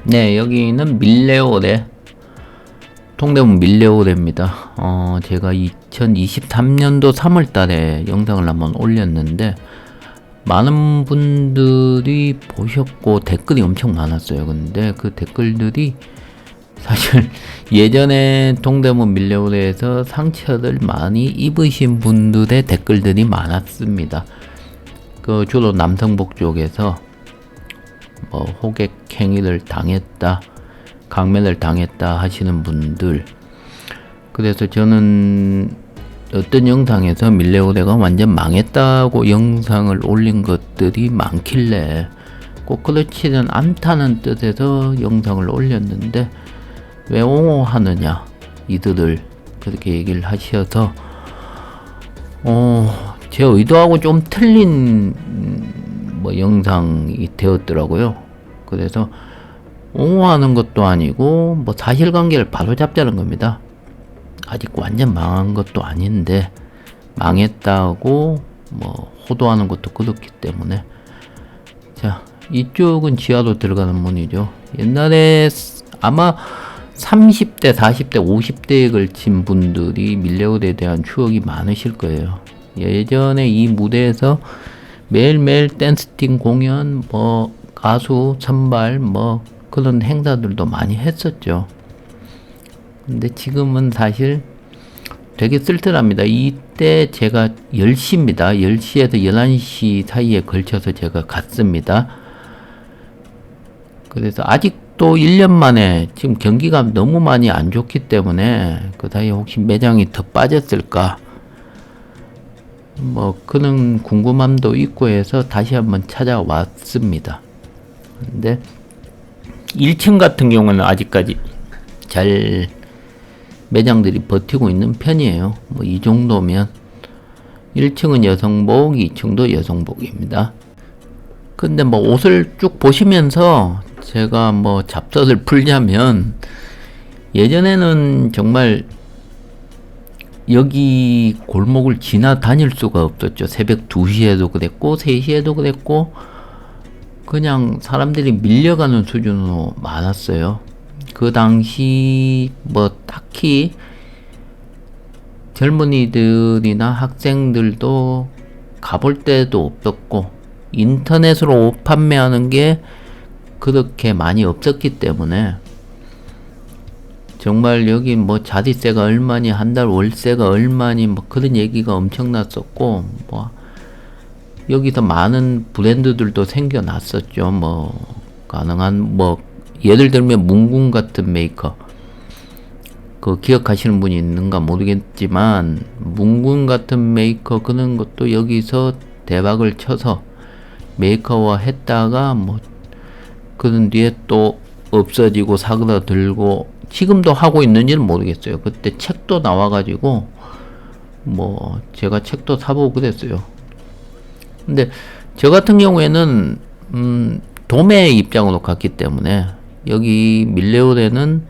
네, 여기는 밀레오레, 통대문 밀레오레입니다. 제가 2023년도 3월 달에 영상을 한번 올렸는데, 많은 분들이 보셨고, 댓글이 엄청 많았어요. 근데 그 댓글들이 사실 예전에 동대문 밀레오레에서 상처를 많이 입으신 분들의 댓글들이 많았습니다. 그 주로 남성복 쪽에서 뭐 호객 행위를 당했다, 강매를 당했다 하시는 분들. 그래서 저는 어떤 영상에서 밀레오레가 완전 망했다고 영상을 올린 것들이 많길래 꼭 그렇지는 않다는 뜻에서 영상을 올렸는데, 왜 옹호하느냐 이들을 그렇게 얘기를 하셔서 제 의도하고 좀 틀린 뭐 영상이 되었더라고요. 그래서 옹호하는 것도 아니고 뭐 사실관계를 바로잡자는 겁니다. 아직 완전 망한 것도 아닌데 망했다고 뭐 호도하는 것도 그렇기 때문에. 자, 이쪽은 지하로 들어가는 문이죠. 옛날에 아마 30대, 40대, 50대에 걸친 분들이 밀레오레에 대한 추억이 많으실 거예요. 예전에 이 무대에서 매일매일 댄스팀 공연, 뭐 가수 선발, 뭐 그런 행사들도 많이 했었죠. 근데 지금은 사실 되게 쓸쓸합니다. 이때 제가 10시입니다. 10시에서 11시 사이에 걸쳐서 제가 갔습니다. 그래서 아직도 1년 만에 지금 경기가 너무 많이 안 좋기 때문에 그 사이에 혹시 매장이 더 빠졌을까? 뭐 그런 궁금함도 있고 해서 다시 한번 찾아왔습니다. 근데 1층 같은 경우는 아직까지 잘 매장들이 버티고 있는 편이에요. 뭐 이 정도면 1층은 여성복, 2층도 여성복입니다. 근데 뭐 옷을 쭉 보시면서 제가 뭐 잡설을 풀자면, 예전에는 정말 여기 골목을 지나다닐 수가 없었죠. 새벽 2시에도 그랬고 3시에도 그랬고 그냥 사람들이 밀려가는 수준으로 많았어요. 그 당시 뭐 딱히 젊은이들이나 학생들도 가볼 데도 없었고 인터넷으로 옷 판매하는 게 그렇게 많이 없었기 때문에 정말 여기 뭐 자릿세가 얼마니, 한 달 월세가 얼마니, 뭐 그런 얘기가 엄청났었고, 뭐 여기서 많은 브랜드들도 생겨났었죠. 뭐 가능한 뭐 예를 들면 문군 같은 메이커, 그 기억하시는 분이 있는가 모르겠지만 문군 같은 메이커 그런 것도 여기서 대박을 쳐서 메이커화 했다가 뭐 그런 뒤에 또 없어지고 사그라들고 지금도 하고 있는지는 모르겠어요. 그때 책도 나와가지고 뭐 제가 책도 사보고 그랬어요. 근데 저 같은 경우에는 도매 입장으로 갔기 때문에 여기 밀레오레는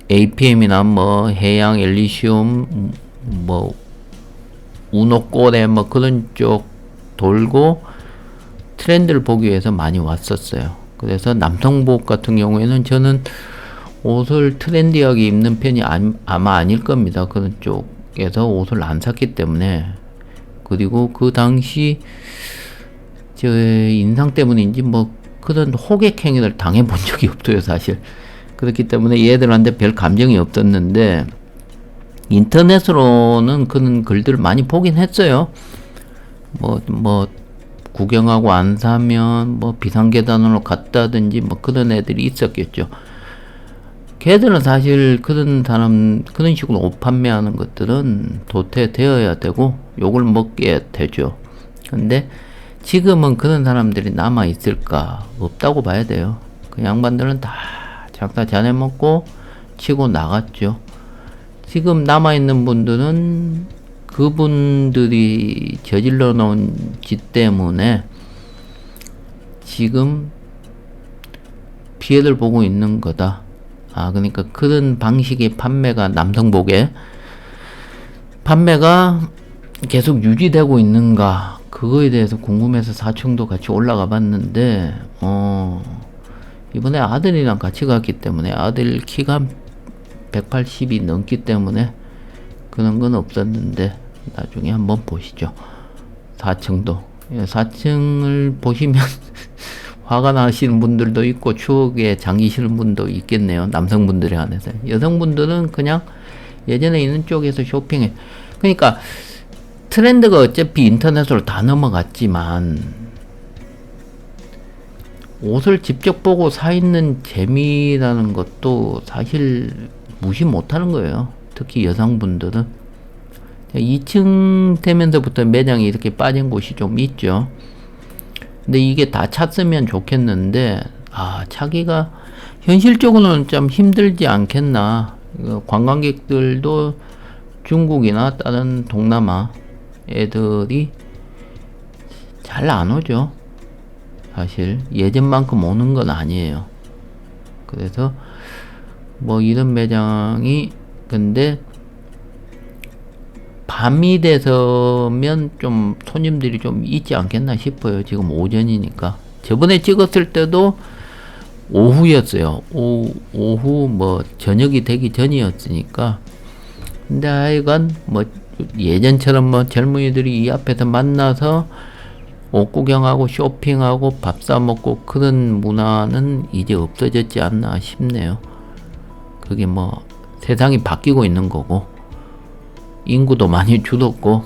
APM이나 뭐 해양 엘리시움 뭐 우노꼬레 뭐 그런 쪽 돌고 트렌드를 보기 위해서 많이 왔었어요. 그래서 남성복 같은 경우에는 저는 옷을 트렌디하게 입는 편이 아마 아닐 겁니다. 그런 쪽에서 옷을 안 샀기 때문에. 그리고 그 당시 제 인상 때문인지 뭐 그런 호객 행위를 당해본 적이 없어요, 사실. 그렇기 때문에 얘들한테 별 감정이 없었는데 인터넷으로는 그런 글들을 많이 보긴 했어요. 뭐 구경하고 안 사면 뭐 비상계단으로 갔다든지 뭐 그런 애들이 있었겠죠. 걔들은 사실 그런 식으로 옷 판매하는 것들은 도태되어야 되고 욕을 먹게 되죠. 근데 지금은 그런 사람들이 남아 있을까? 없다고 봐야 돼요. 그 양반들은 다 장사 잘해 먹고 치고 나갔죠. 지금 남아 있는 분들은 그분들이 저질러 놓은 짓 때문에 지금 피해를 보고 있는 거다. 그러니까 그런 방식의 판매가, 남성복의 판매가 계속 유지되고 있는가, 그거에 대해서 궁금해서 4층도 같이 올라가 봤는데 이번에 아들이랑 같이 갔기 때문에 아들 키가 180이 넘기 때문에 그런 건 없었는데 나중에 한번 보시죠. 4층도 4층을 보시면 화가 나시는 분들도 있고 추억에 잠기시는 분도 있겠네요. 남성분들에 한해서. 여성분들은 그냥 예전에 있는 쪽에서 쇼핑해. 그러니까 트렌드가 어차피 인터넷으로 다 넘어갔지만 옷을 직접 보고 사 입는 재미라는 것도 사실 무시 못하는 거예요. 특히 여성분들은 2층 되면서부터 매장이 이렇게 빠진 곳이 좀 있죠. 근데 이게 다 찼으면 좋겠는데 차기가 현실적으로는 좀 힘들지 않겠나. 관광객들도 중국이나 다른 동남아 애들이 잘 안 오죠. 사실 예전만큼 오는 건 아니에요. 그래서 뭐 이런 매장이 근데 밤이 돼서면 좀 손님들이 좀 있지 않겠나 싶어요. 지금 오전이니까. 저번에 찍었을 때도 오후였어요. 오후 뭐 저녁이 되기 전이었으니까. 근데 하여간 뭐 예전처럼 뭐 젊은이들이 이 앞에서 만나서 옷 구경하고 쇼핑하고 밥 사 먹고 그런 문화는 이제 없어졌지 않나 싶네요. 그게 뭐 세상이 바뀌고 있는 거고 인구도 많이 줄었고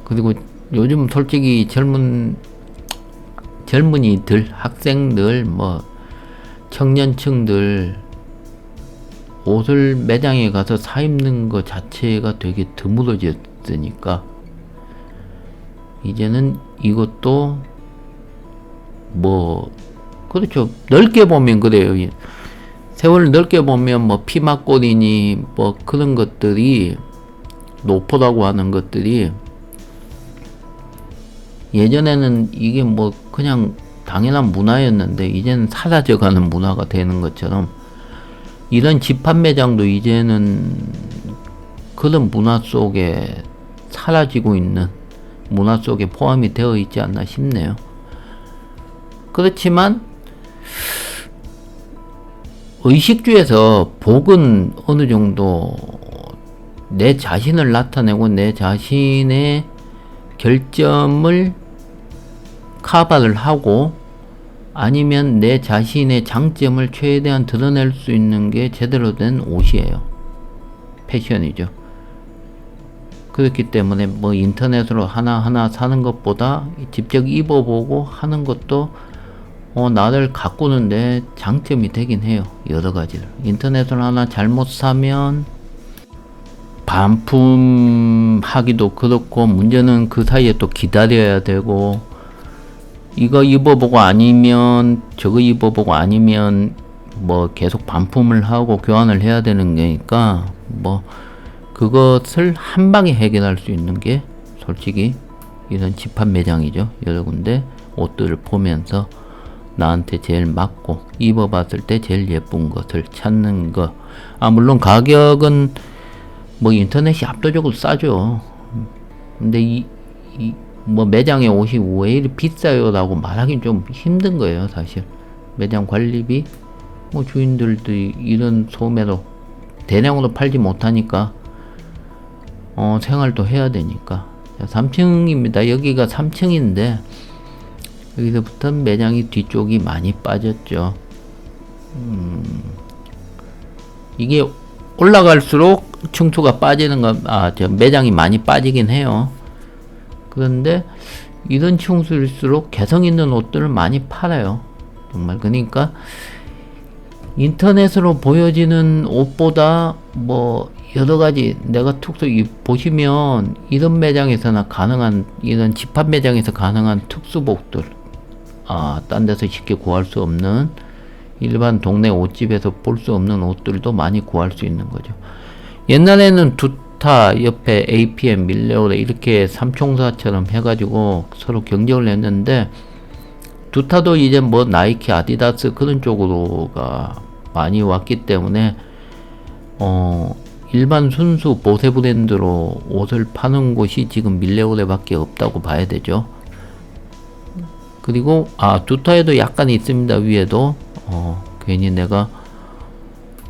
그리고 요즘 솔직히 젊은이들 학생들 뭐 청년층들 옷을 매장에 가서 사 입는 것 자체가 되게 드물어졌으니까 이제는 이것도 뭐 그렇죠. 넓게 보면 그래요. 세월을 넓게 보면 뭐 피막골이니 뭐 그런 것들이 노포라고 하는 것들이 예전에는 이게 뭐 그냥 당연한 문화였는데 이제는 사라져가는 문화가 되는 것처럼 이런 집합 매장도 이제는 그런 문화 속에 사라지고 있는 문화 속에 포함이 되어 있지 않나 싶네요. 그렇지만 의식주에서 복은 어느 정도 내 자신을 나타내고 내 자신의 결점을 커버를 하고 아니면 내 자신의 장점을 최대한 드러낼 수 있는 게 제대로 된 옷이에요. 패션이죠. 그렇기 때문에 뭐 인터넷으로 하나하나 사는 것보다 직접 입어보고 하는 것도 나를 가꾸는데 장점이 되긴 해요. 여러 가지를. 인터넷으로 하나 잘못 사면 반품하기도 그렇고 문제는 그 사이에 또 기다려야 되고 이거 입어보고 아니면 저거 입어보고 아니면 뭐 계속 반품을 하고 교환을 해야 되는 거니까 뭐 그것을 한 방에 해결할 수 있는 게 솔직히 이런 집합 매장이죠. 여러 군데 옷들을 보면서 나한테 제일 맞고 입어봤을 때 제일 예쁜 것을 찾는 거. 물론 가격은 뭐 인터넷이 압도적으로 싸죠. 근데 뭐 매장에 옷이 왜 이리 비싸요 라고 말하긴 좀 힘든 거예요. 사실 매장 관리비 뭐 주인들도 이런 소매로 대량으로 팔지 못하니까 생활도 해야 되니까. 3층입니다. 여기가 3층인데 여기서부터 매장이 뒤쪽이 많이 빠졌죠. 이게 올라갈수록 층수가 빠지는 건 매장이 많이 빠지긴 해요. 그런데 이런 층수일수록 개성 있는 옷들을 많이 팔아요. 정말. 그러니까 인터넷으로 보여지는 옷보다 뭐 여러 가지 내가 보시면 이런 매장에서나 가능한 이런 집합 매장에서 가능한 특수복들 딴 데서 쉽게 구할 수 없는 일반 동네 옷집에서 볼 수 없는 옷들도 많이 구할 수 있는 거죠. 옛날에는 두타 옆에 APM 밀레오레 이렇게 삼총사처럼 해가지고 서로 경쟁을 했는데 두타도 이제 뭐 나이키 아디다스 그런 쪽으로가 많이 왔기 때문에 일반 순수 보세 브랜드로 옷을 파는 곳이 지금 밀레오레 밖에 없다고 봐야 되죠. 그리고 두타에도 약간 있습니다. 위에도 괜히 내가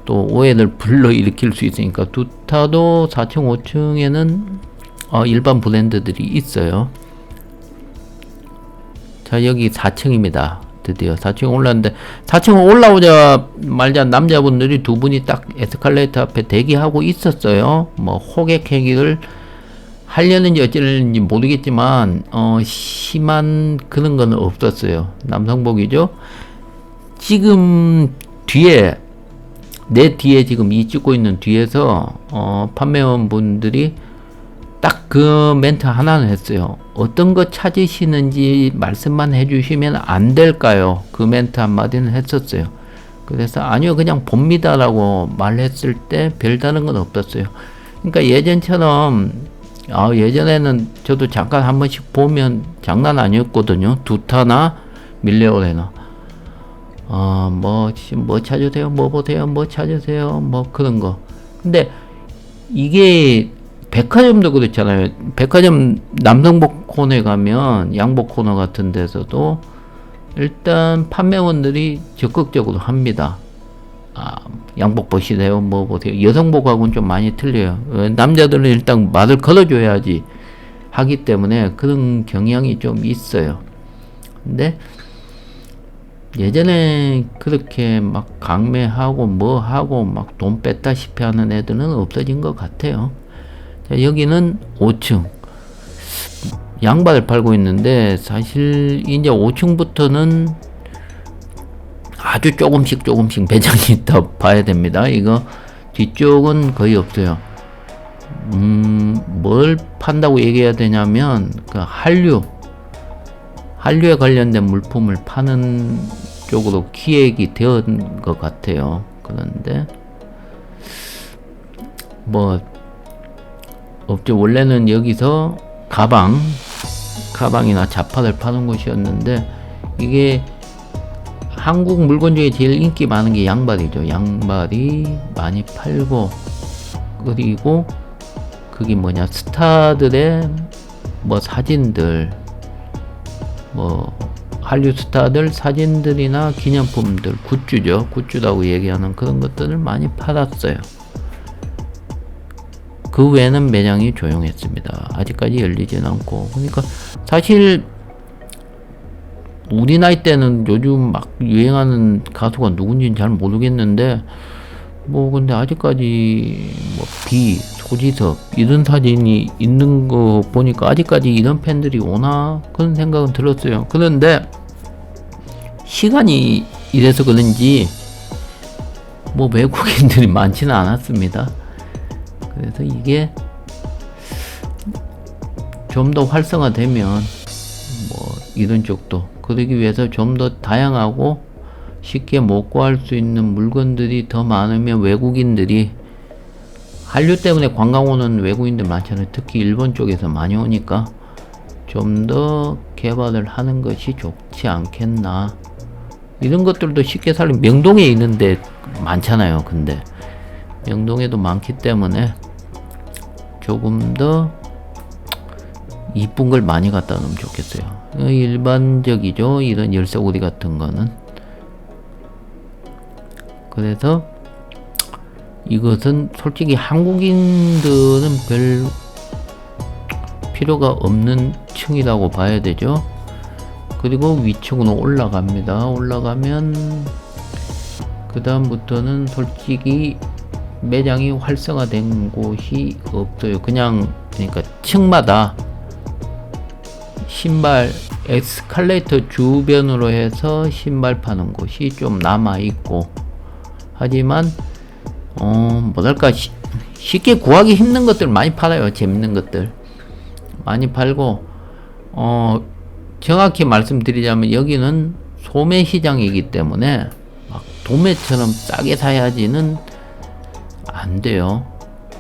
또 오해를 불러일으킬 수 있으니까. 두타도 4층 5층에는 일반 브랜드들이 있어요. 자, 여기 4층입니다. 드디어 4층 올랐는데, 4층 올라오자 말자 남자분들이 두 분이 딱 에스컬레이터 앞에 대기하고 있었어요. 뭐 호객 행위를 하려는지 어쩌려는지 모르겠지만 심한 그런 건 없었어요. 남성복이죠. 지금 뒤에, 내 뒤에 지금 이 찍고 있는 뒤에서 판매원분들이 딱 그 멘트 하나는 했어요. 어떤 거 찾으시는지 말씀만 해주시면 안 될까요? 그 멘트 한마디는 했었어요. 그래서 아니요, 그냥 봅니다 라고 말했을 때 별다른 건 없었어요. 그러니까 예전처럼 예전에는 저도 잠깐 한 번씩 보면 장난 아니었거든요. 두타나 밀레오레나 뭐 찾으세요, 뭐 보세요, 뭐 찾으세요, 뭐 그런 거. 근데 이게 백화점도 그렇잖아요. 백화점 남성복 코너에 가면, 양복 코너 같은 데서도 일단 판매원들이 적극적으로 합니다. 양복 보시세요, 뭐 보세요. 여성복하고는 좀 많이 틀려요. 남자들은 일단 말을 걸어줘야지 하기 때문에 그런 경향이 좀 있어요. 근데 예전에 그렇게 막 강매하고 뭐 하고 막 돈 뺐다시피 하는 애들은 없어진 것 같아요. 자, 여기는 5층 양발을 팔고 있는데, 사실 이제 5층부터는 아주 조금씩 매장이 있다 봐야 됩니다. 이거 뒤쪽은 거의 없어요. 뭘 판다고 얘기해야 되냐면 그 한류에 관련된 물품을 파는 쪽으로 기획이 되었는 것 같아요. 그런데 뭐 없죠. 원래는 여기서 가방이나 자파를 파는 곳이었는데, 이게 한국 물건 중에 제일 인기 많은 게 양발이죠. 양발이 많이 팔고, 그리고 그게 뭐냐, 스타들의 뭐 사진들, 뭐 한류 스타들 사진들이나 기념품들, 굿즈죠. 굿즈라고 얘기하는 그런 것들을 많이 팔았어요. 그 외에는 매장이 조용했습니다. 아직까지 열리진 않고. 그러니까 사실 우리 나이 때는 요즘 막 유행하는 가수가 누군지는 잘 모르겠는데, 뭐 근데 아직까지 뭐 소지섭 이런 사진이 있는 거 보니까 아직까지 이런 팬들이 오나 그런 생각은 들었어요. 그런데 시간이 이래서 그런지 뭐 외국인들이 많지는 않았습니다. 그래서 이게 좀 더 활성화되면 뭐 이런 쪽도, 그러기 위해서 좀 더 다양하고 쉽게 못 구할 수 있는 물건들이 더 많으면 외국인들이, 한류 때문에 관광 오는 외국인들 많잖아요. 특히 일본 쪽에서 많이 오니까 좀 더 개발을 하는 것이 좋지 않겠나. 이런 것들도 쉽게 살면 명동에 있는데 많잖아요. 근데 명동에도 많기 때문에 조금 더 이쁜 걸 많이 갖다 놓으면 좋겠어요. 일반적이죠. 이런 열쇠고리 같은 거는. 그래서 이것은 솔직히 한국인들은 별 필요가 없는 층이라고 봐야 되죠. 그리고 위층으로 올라갑니다. 올라가면 그 다음부터는 솔직히 매장이 활성화된 곳이 없어요. 그러니까 층마다 신발, 에스컬레이터 주변으로 해서 신발 파는 곳이 좀 남아 있고, 하지만 뭐랄까 쉽게 구하기 힘든 것들 많이 팔아요. 재밌는 것들 많이 팔고, 정확히 말씀드리자면 여기는 소매 시장이기 때문에 막 도매처럼 싸게 사야지는 안 돼요.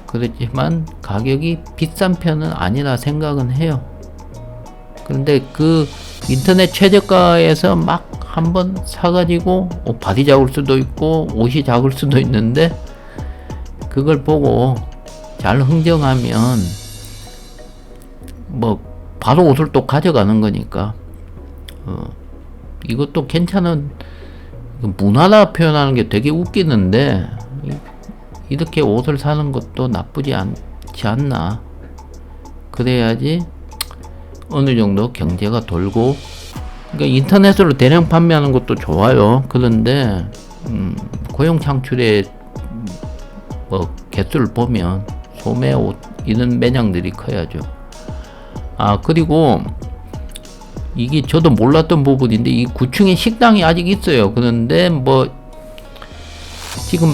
그렇지만 가격이 비싼 편은 아니라 생각은 해요. 그런데 그 인터넷 최저가에서 막 한번 사가지고 바지 작을 수도 있고 옷이 작을 수도 있는데, 그걸 보고 잘 흥정하면 뭐 바로 옷을 또 가져가는 거니까 이것도 괜찮은 문화라 표현하는 게 되게 웃기는데 이렇게 옷을 사는 것도 나쁘지 않지 않나. 그래야지 어느 정도 경제가 돌고, 그러니까 인터넷으로 대량 판매하는 것도 좋아요. 그런데 고용 창출의 뭐 개수를 보면 소매 옷 이런 매장들이 커야죠. 아, 그리고 이게 저도 몰랐던 부분인데 이 9층에 식당이 아직 있어요. 그런데 뭐 지금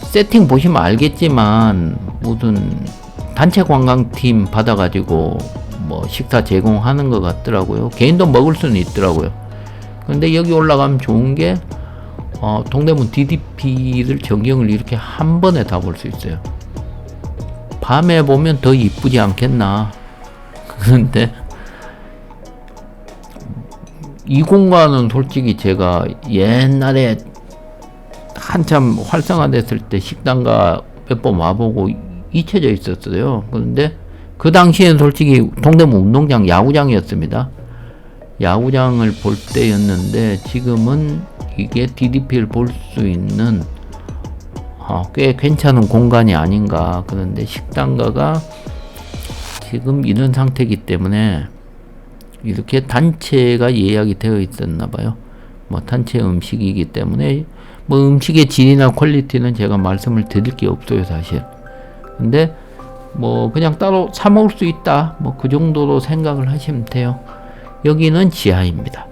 세팅 보시면 알겠지만 무슨 단체 관광팀 받아가지고 뭐 식사 제공하는 것 같더라고요. 개인도 먹을 수는 있더라고요. 근데 여기 올라가면 좋은 게 동대문 DDP를 전경을 이렇게 한 번에 다 볼 수 있어요. 밤에 보면 더 이쁘지 않겠나. 그런데 이 공간은 솔직히 제가 옛날에 한참 활성화됐을 때 식당가 몇 번 와보고 잊혀져 있었어요. 그런데 그 당시엔 솔직히 동대문 운동장 야구장이었습니다. 야구장을 볼 때였는데 지금은 이게 DDP를 볼 수 있는 꽤 괜찮은 공간이 아닌가. 그런데 식당가가 지금 이런 상태이기 때문에 이렇게 단체가 예약이 되어 있었나 봐요. 뭐 단체 음식이기 때문에 뭐 음식의 질이나 퀄리티는 제가 말씀을 드릴 게 없어요, 사실. 근데 뭐 그냥 따로 사 먹을 수 있다, 뭐 그 정도로 생각을 하시면 돼요. 여기는 지하입니다.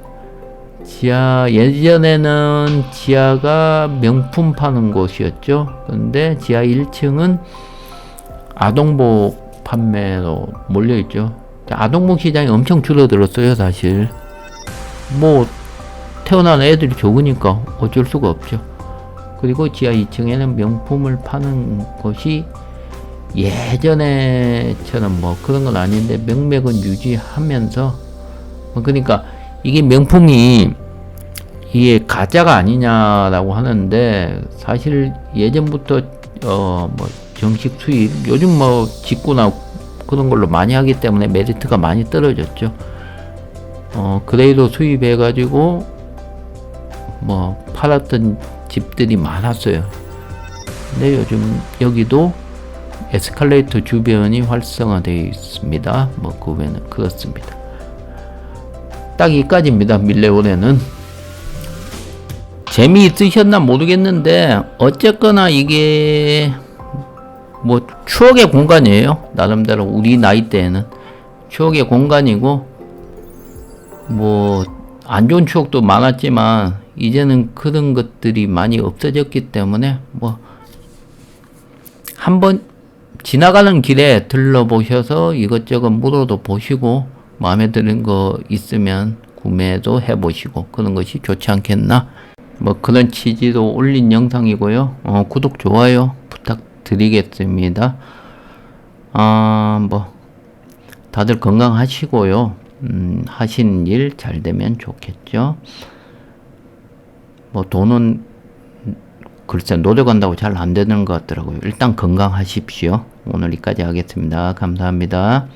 지하, 예전에는 지하가 명품 파는 곳이었죠. 근데 지하 1층은 아동복 판매로 몰려있죠. 아동복 시장이 엄청 줄어들었어요, 사실. 뭐 태어난 애들이 적으니까 어쩔 수가 없죠. 그리고 지하 2층에는 명품을 파는 곳이 예전에처럼 뭐 그런 건 아닌데 명맥은 유지하면서, 그러니까 이게 명품이 이게 가짜가 아니냐라고 하는데 사실 예전부터 뭐 정식 수입, 요즘 뭐 직구나 그런 걸로 많이 하기 때문에 메리트가 많이 떨어졌죠. 그레이도 수입해 가지고 뭐 팔았던 집들이 많았어요. 근데 요즘 여기도 에스컬레이터 주변이 활성화되어 있습니다. 뭐 그 외에는 그렇습니다. 딱 이까지입니다. 밀레온에는. 재미있으셨나 모르겠는데 어쨌거나 이게 뭐 추억의 공간이에요. 나름대로 우리 나이 때에는 추억의 공간이고, 뭐 안 좋은 추억도 많았지만 이제는 그런 것들이 많이 없어졌기 때문에 뭐 한번 지나가는 길에 들러보셔서 이것저것 물어도 보시고 마음에 드는 거 있으면 구매도 해보시고 그런 것이 좋지 않겠나. 뭐 그런 취지로 올린 영상이고요. 구독 좋아요 부탁드리겠습니다. 뭐 다들 건강하시고요. 하신 일 잘 되면 좋겠죠. 뭐 돈은 글쎄 노력한다고 잘 안 되는 것 같더라고요. 일단 건강하십시오. 오늘 여기까지 하겠습니다. 감사합니다.